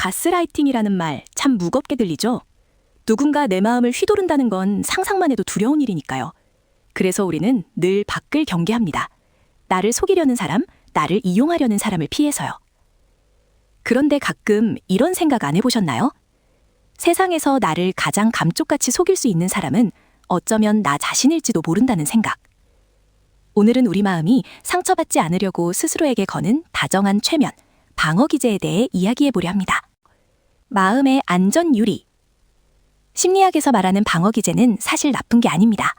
가스라이팅이라는 말 참 무겁게 들리죠? 누군가 내 마음을 휘두른다는 건 상상만 해도 두려운 일이니까요. 그래서 우리는 늘 밖을 경계합니다. 나를 속이려는 사람, 나를 이용하려는 사람을 피해서요. 그런데 가끔 이런 생각 안 해보셨나요? 세상에서 나를 가장 감쪽같이 속일 수 있는 사람은 어쩌면 나 자신일지도 모른다는 생각. 오늘은 우리 마음이 상처받지 않으려고 스스로에게 거는 다정한 최면, 방어 기제에 대해 이야기해보려 합니다. 마음의 안전 유리. 심리학에서 말하는 방어 기제는 사실 나쁜 게 아닙니다.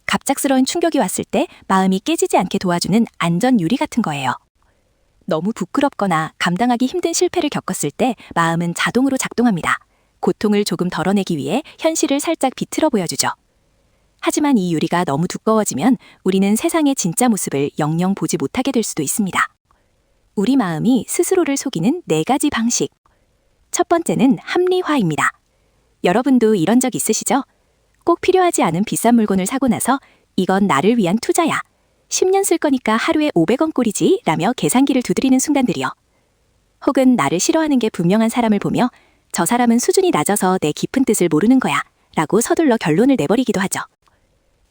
갑작스러운 충격이 왔을 때 마음이 깨지지 않게 도와주는 안전 유리 같은 거예요. 너무 부끄럽거나 감당하기 힘든 실패를 겪었을 때 마음은 자동으로 작동합니다. 고통을 조금 덜어내기 위해 현실을 살짝 비틀어 보여주죠. 하지만 이 유리가 너무 두꺼워지면 우리는 세상의 진짜 모습을 영영 보지 못하게 될 수도 있습니다. 우리 마음이 스스로를 속이는 4가지 방식. 첫 번째는 합리화입니다. 여러분도 이런 적 있으시죠? 꼭 필요하지 않은 비싼 물건을 사고 나서 이건 나를 위한 투자야. 10년 쓸 거니까 하루에 500원 꼴이지 라며 계산기를 두드리는 순간들이요. 혹은 나를 싫어하는 게 분명한 사람을 보며 저 사람은 수준이 낮아서 내 깊은 뜻을 모르는 거야 라고 서둘러 결론을 내버리기도 하죠.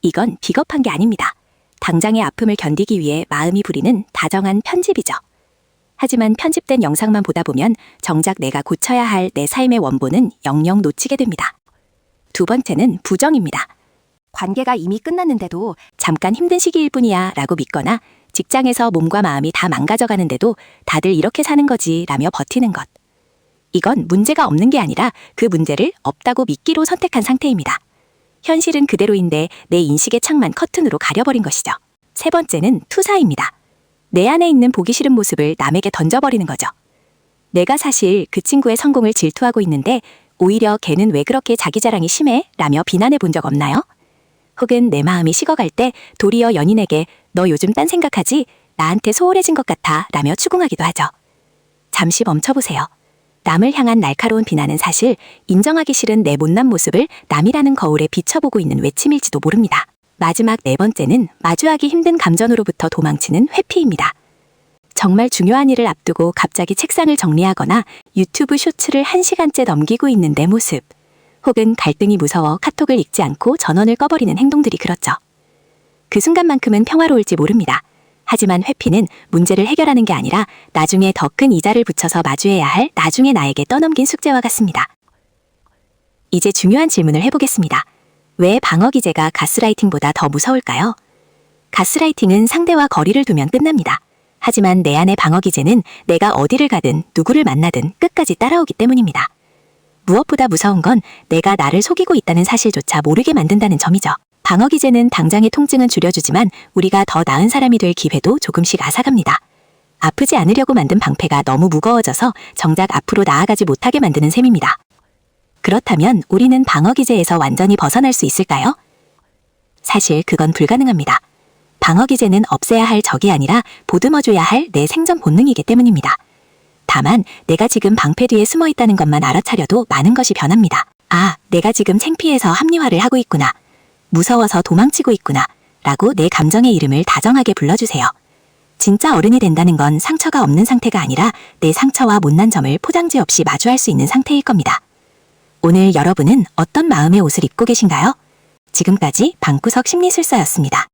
이건 비겁한 게 아닙니다. 당장의 아픔을 견디기 위해 마음이 부리는 다정한 편집이죠. 하지만 편집된 영상만 보다 보면 정작 내가 고쳐야 할 내 삶의 원본은 영영 놓치게 됩니다. 두 번째는 부정입니다. 관계가 이미 끝났는데도 잠깐 힘든 시기일 뿐이야 라고 믿거나 직장에서 몸과 마음이 다 망가져가는데도 다들 이렇게 사는 거지 라며 버티는 것. 이건 문제가 없는 게 아니라 그 문제를 없다고 믿기로 선택한 상태입니다. 현실은 그대로인데 내 인식의 창만 커튼으로 가려버린 것이죠. 세 번째는 투사입니다. 내 안에 있는 보기 싫은 모습을 남에게 던져버리는 거죠. 내가 사실 그 친구의 성공을 질투하고 있는데 오히려 걔는 왜 그렇게 자기 자랑이 심해? 라며 비난해 본 적 없나요? 혹은 내 마음이 식어갈 때 도리어 연인에게 너 요즘 딴 생각하지? 나한테 소홀해진 것 같아 라며 추궁하기도 하죠. 잠시 멈춰보세요. 남을 향한 날카로운 비난은 사실 인정하기 싫은 내 못난 모습을 남이라는 거울에 비춰보고 있는 외침일지도 모릅니다. 마지막 4번째는 마주하기 힘든 감정으로부터 도망치는 회피입니다. 정말 중요한 일을 앞두고 갑자기 책상을 정리하거나 유튜브 쇼츠를 1시간째 넘기고 있는 내 모습, 혹은 갈등이 무서워 카톡을 읽지 않고 전원을 꺼버리는 행동들이 그렇죠. 그 순간만큼은 평화로울지 모릅니다. 하지만 회피는 문제를 해결하는 게 아니라 나중에 더 큰 이자를 붙여서 마주해야 할 나중에 나에게 떠넘긴 숙제와 같습니다. 이제 중요한 질문을 해보겠습니다. 왜 방어 기제가 가스라이팅보다 더 무서울까요? 가스라이팅은 상대와 거리를 두면 끝납니다. 하지만 내 안의 방어 기제는 내가 어디를 가든 누구를 만나든 끝까지 따라오기 때문입니다. 무엇보다 무서운 건 내가 나를 속이고 있다는 사실조차 모르게 만든다는 점이죠. 방어 기제는 당장의 통증은 줄여주지만 우리가 더 나은 사람이 될 기회도 조금씩 앗아갑니다. 아프지 않으려고 만든 방패가 너무 무거워져서 정작 앞으로 나아가지 못하게 만드는 셈입니다. 그렇다면 우리는 방어 기제에서 완전히 벗어날 수 있을까요? 사실 그건 불가능합니다. 방어 기제는 없애야 할 적이 아니라 보듬어줘야 할 내 생존 본능이기 때문입니다. 다만 내가 지금 방패 뒤에 숨어 있다는 것만 알아차려도 많은 것이 변합니다. 아, 내가 지금 창피해서 합리화를 하고 있구나. 무서워서 도망치고 있구나. 라고 내 감정의 이름을 다정하게 불러주세요. 진짜 어른이 된다는 건 상처가 없는 상태가 아니라 내 상처와 못난 점을 포장지 없이 마주할 수 있는 상태일 겁니다. 오늘 여러분은 어떤 마음의 옷을 입고 계신가요? 지금까지 방구석 심리술사였습니다.